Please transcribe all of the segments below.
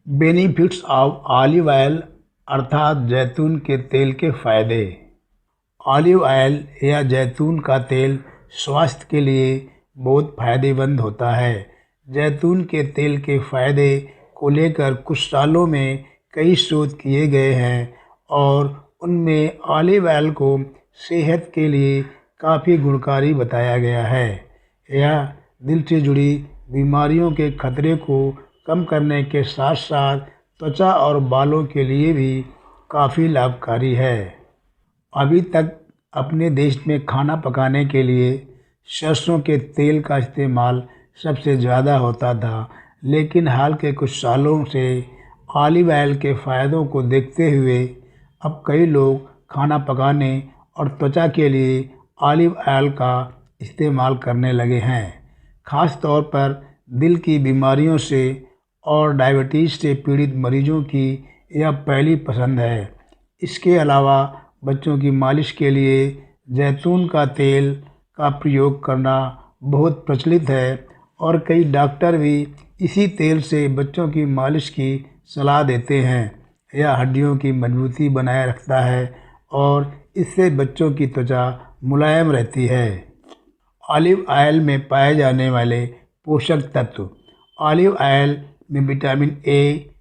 Benefits of olive oil अर्थात जैतून के तेल के फायदे। ऑलिव ऑयल या जैतून का तेल स्वास्थ्य के लिए बहुत फायदेमंद होता है। जैतून के तेल के फायदे को लेकर कुछ सालों में कई शोध किए गए हैं और उनमें ऑलिव ऑयल को सेहत के लिए काफ़ी गुणकारी बताया गया है। यह दिल से जुड़ी बीमारियों के खतरे को कम करने के साथ साथ त्वचा और बालों के लिए भी काफ़ी लाभकारी है। अभी तक अपने देश में खाना पकाने के लिए सरसों के तेल का इस्तेमाल सबसे ज़्यादा होता था, लेकिन हाल के कुछ सालों से ऑलिव ऑयल के फ़ायदों को देखते हुए अब कई लोग खाना पकाने और त्वचा के लिए ऑलिव ऑयल का इस्तेमाल करने लगे हैं। ख़ास तौर पर दिल की बीमारियों से और डायबिटीज़ से पीड़ित मरीजों की यह पहली पसंद है। इसके अलावा बच्चों की मालिश के लिए जैतून का तेल का प्रयोग करना बहुत प्रचलित है और कई डॉक्टर भी इसी तेल से बच्चों की मालिश की सलाह देते हैं। यह हड्डियों की मजबूती बनाए रखता है और इससे बच्चों की त्वचा मुलायम रहती है। ऑलिव ऑयल में पाए जाने वाले पोषक तत्व। ऑलिव ऑयल में विटामिन ए,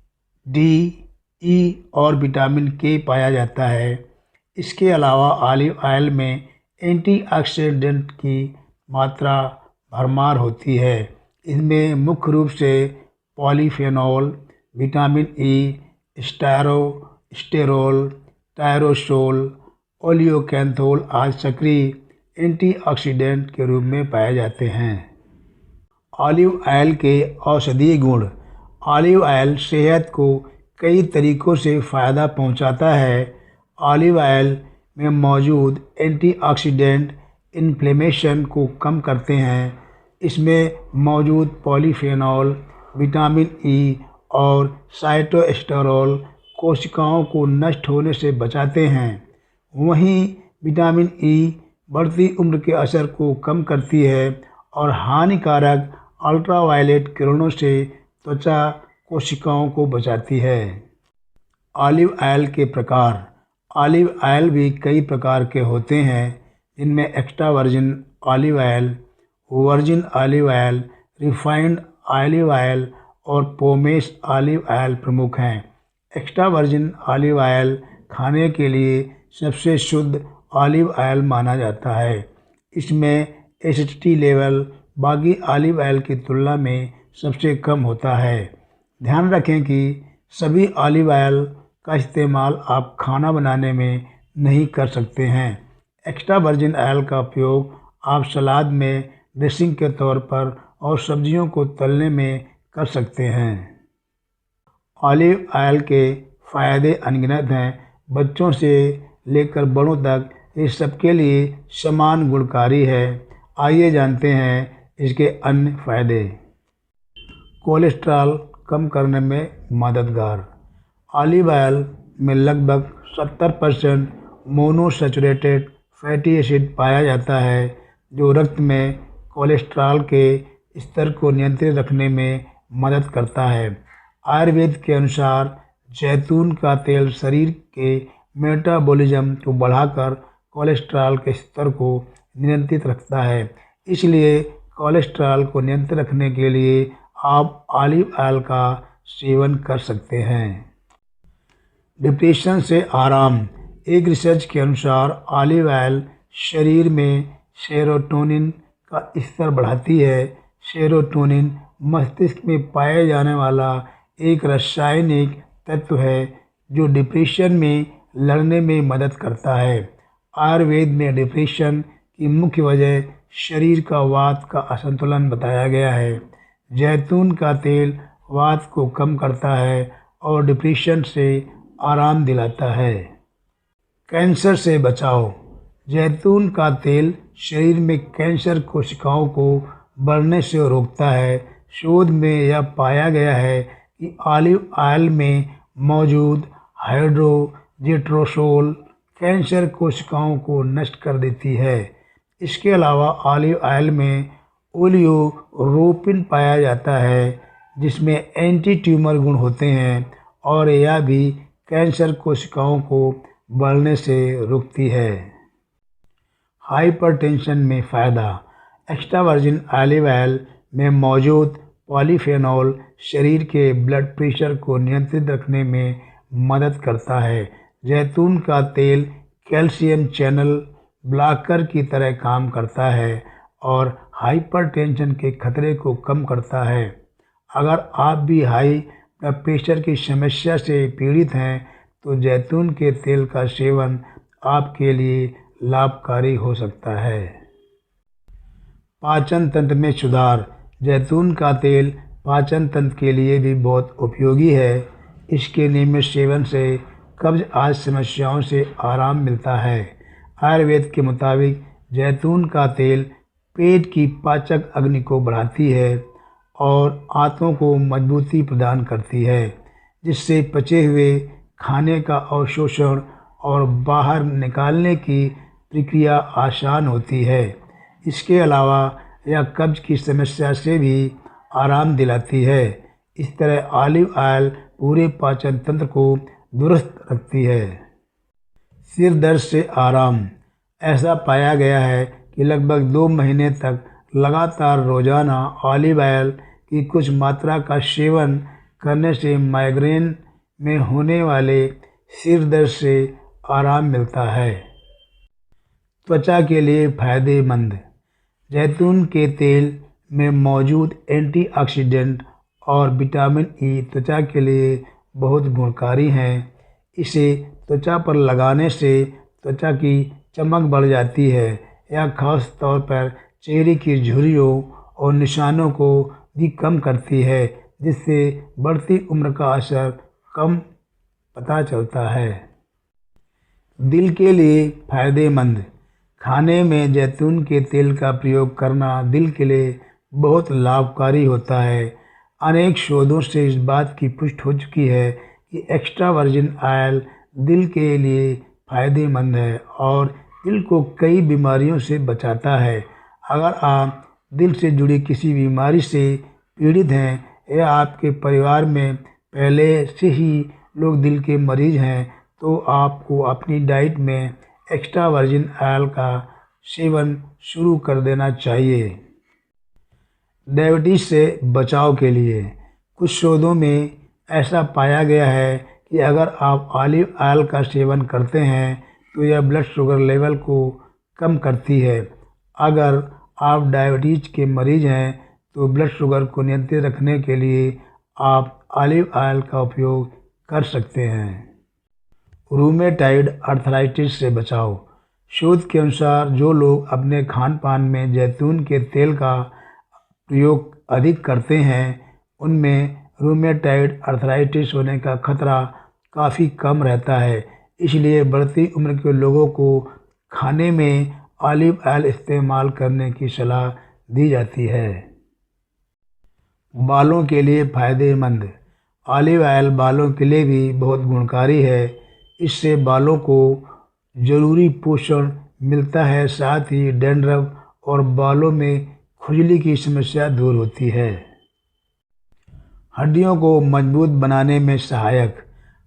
डी, ई और विटामिन के पाया जाता है। इसके अलावा ऑलिव ऑयल में एंटीऑक्सीडेंट की मात्रा भरमार होती है। इसमें मुख्य रूप से पॉलीफेनॉल, विटामिन ई, स्टेरोल, टायरोसोल, ओलियोकैंथोल आदि सक्रिय एंटीऑक्सीडेंट के रूप में पाए जाते हैं। ऑलिव ऑयल के औषधीय गुण। ऑलिव ऑयल सेहत को कई तरीक़ों से फ़ायदा पहुंचाता है। ऑलिव ऑयल में मौजूद एंटीऑक्सीडेंट इन्फ्लेमेशन को कम करते हैं। इसमें मौजूद पॉलीफेनॉल, विटामिन ई और साइटोस्टेरोल कोशिकाओं को नष्ट होने से बचाते हैं। वहीं विटामिन ई बढ़ती उम्र के असर को कम करती है और हानिकारक अल्ट्रावायलेट किरणों से त्वचा कोशिकाओं को बचाती है। ऑलिव ऑयल के प्रकार। ऑलिव ऑयल भी कई प्रकार के होते हैं, जिनमें extra virgin olive oil, virgin olive oil, refined olive oil और पोमेस ऑलिव ऑयल प्रमुख हैं। एक्स्ट्रा वर्जिन ऑलिव ऑयल खाने के लिए सबसे शुद्ध ऑलिव ऑयल माना जाता है। इसमें एसिडिटी लेवल बाकी ऑलिव ऑयल की तुलना में सबसे कम होता है। ध्यान रखें कि सभी ऑलिव ऑयल का इस्तेमाल आप खाना बनाने में नहीं कर सकते हैं। एक्स्ट्रा वर्जिन ऑयल का उपयोग आप सलाद में ड्रेसिंग के तौर पर और सब्जियों को तलने में कर सकते हैं। ऑलिव ऑयल के फ़ायदे अनगिनत हैं। बच्चों से लेकर बड़ों तक इस सबके लिए समान गुणकारी है। आइए जानते हैं इसके अन्य फायदे। कोलेस्ट्रॉल कम करने में मददगार। ऑलिव ऑयल में लगभग 70% मोनोसैचुरेटेड फैटी एसिड पाया जाता है, जो रक्त में कोलेस्ट्रॉल के स्तर को नियंत्रित रखने में मदद करता है। आयुर्वेद के अनुसार जैतून का तेल शरीर के मेटाबॉलिज्म को बढ़ाकर कोलेस्ट्रॉल के स्तर को नियंत्रित रखता है। इसलिए कोलेस्ट्रॉल को नियंत्रित रखने के लिए आप ऑलिव ऑयल का सेवन कर सकते हैं। डिप्रेशन से आराम। एक रिसर्च के अनुसार ऑलिव ऑयल शरीर में सेरोटोनिन का स्तर बढ़ाती है। सेरोटोनिन मस्तिष्क में पाए जाने वाला एक रासायनिक तत्व है जो डिप्रेशन में लड़ने में मदद करता है। आयुर्वेद में डिप्रेशन की मुख्य वजह शरीर का वात का असंतुलन बताया गया है। जैतून का तेल वात को कम करता है और डिप्रेशन से आराम दिलाता है। कैंसर से बचाव। जैतून का तेल शरीर में कैंसर कोशिकाओं को बढ़ने से रोकता है। शोध में यह पाया गया है कि ऑलिव ऑयल में मौजूद हाइड्रोजेट्रोसोल कैंसर कोशिकाओं को नष्ट कर देती है। इसके अलावा ऑलिव ऑयल में ओलियोरोपिन पाया जाता है, जिसमें एंटी ट्यूमर गुण होते हैं और यह भी कैंसर कोशिकाओं को बढ़ने से रोकती है। हाइपरटेंशन में फ़ायदा। एक्स्ट्रा वर्जिन ऑलिव ऑयल में मौजूद पॉलीफेनॉल शरीर के ब्लड प्रेशर को नियंत्रित रखने में मदद करता है। जैतून का तेल कैल्शियम चैनल ब्लॉकर की तरह काम करता है और हाइपरटेंशन के खतरे को कम करता है। अगर आप भी हाई ब्लड प्रेशर की समस्या से पीड़ित हैं तो जैतून के तेल का सेवन आपके लिए लाभकारी हो सकता है। पाचन तंत्र में सुधार। जैतून का तेल पाचन तंत्र के लिए भी बहुत उपयोगी है। इसके नियमित सेवन से कब्ज आदि समस्याओं से आराम मिलता है। आयुर्वेद के मुताबिक जैतून का तेल पेट की पाचक अग्नि को बढ़ाती है और आंतों को मजबूती प्रदान करती है, जिससे पचे हुए खाने का अवशोषण और बाहर निकालने की प्रक्रिया आसान होती है। इसके अलावा यह कब्ज की समस्या से भी आराम दिलाती है। इस तरह ऑलिव ऑयल पूरे पाचन तंत्र को दुरुस्त रखती है। सिर दर्द से आराम। ऐसा पाया गया है कि लगभग 2 महीने तक लगातार रोजाना ऑलिव ऑयल की कुछ मात्रा का सेवन करने से माइग्रेन में होने वाले सिर दर्द से आराम मिलता है। त्वचा के लिए फायदेमंद। जैतून के तेल में मौजूद एंटीऑक्सीडेंट और विटामिन ई त्वचा के लिए बहुत गुणकारी हैं। इसे त्वचा पर लगाने से त्वचा की चमक बढ़ जाती है। यह खास तौर पर चेहरे की झुर्रियों और निशानों को भी कम करती है, जिससे बढ़ती उम्र का असर कम पता चलता है। दिल के लिए फायदेमंद। खाने में जैतून के तेल का प्रयोग करना दिल के लिए बहुत लाभकारी होता है। अनेक शोधों से इस बात की पुष्टि हो चुकी है कि एक्स्ट्रा वर्जिन ऑयल दिल के लिए फायदेमंद है और दिल को कई बीमारियों से बचाता है। अगर आप दिल से जुड़ी किसी बीमारी से पीड़ित हैं या आपके परिवार में पहले से ही लोग दिल के मरीज हैं, तो आपको अपनी डाइट में एक्स्ट्रा वर्जिन ऑयल का सेवन शुरू कर देना चाहिए। डायबिटीज़ से बचाव के लिए कुछ शोधों में ऐसा पाया गया है कि अगर आप ऑलिव ऑयल का सेवन करते हैं तो यह ब्लड शुगर लेवल को कम करती है। अगर आप डायबिटीज़ के मरीज हैं तो ब्लड शुगर को नियंत्रित रखने के लिए आप ऑलिव ऑयल का उपयोग कर सकते हैं। रूमेटाइड अर्थराइटिस से बचाव। शोध के अनुसार जो लोग अपने खान पान में जैतून के तेल का प्रयोग अधिक करते हैं उनमें रूमेटाइड अर्थराइटिस होने का खतरा काफ़ी कम रहता है। इसलिए बढ़ती उम्र के लोगों को खाने में ऑलिव ऑयल इस्तेमाल करने की सलाह दी जाती है। बालों के लिए फ़ायदेमंद। ऑलिव ऑयल बालों के लिए भी बहुत गुणकारी है। इससे बालों को ज़रूरी पोषण मिलता है, साथ ही डैंड्रफ और बालों में खुजली की समस्या दूर होती है। हड्डियों को मजबूत बनाने में सहायक।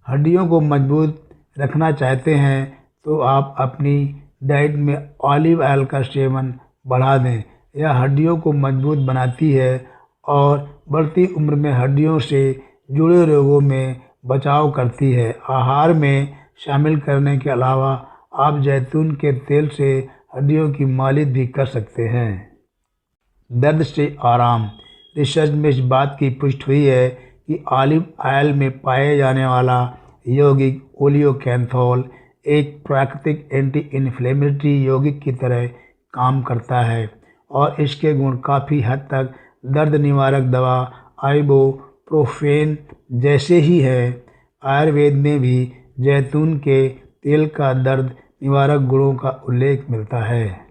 हड्डियों को मजबूत रखना चाहते हैं तो आप अपनी डाइट में ऑलिव ऑयल का सेवन बढ़ा दें। यह हड्डियों को मजबूत बनाती है और बढ़ती उम्र में हड्डियों से जुड़े रोगों में बचाव करती है। आहार में शामिल करने के अलावा आप जैतून के तेल से हड्डियों की मालिश भी कर सकते हैं। दर्द से आराम। रिसर्च में इस बात की पुष्टि हुई है कि ऑलिव ऑयल में पाए जाने वाला यौगिक ओलियोकैंथोल एक प्राकृतिक एंटी इन्फ्लेमेटरी यौगिक की तरह काम करता है और इसके गुण काफ़ी हद तक दर्द निवारक दवा आइबुप्रोफेन जैसे ही है। आयुर्वेद में भी जैतून के तेल का दर्द निवारक गुणों का उल्लेख मिलता है।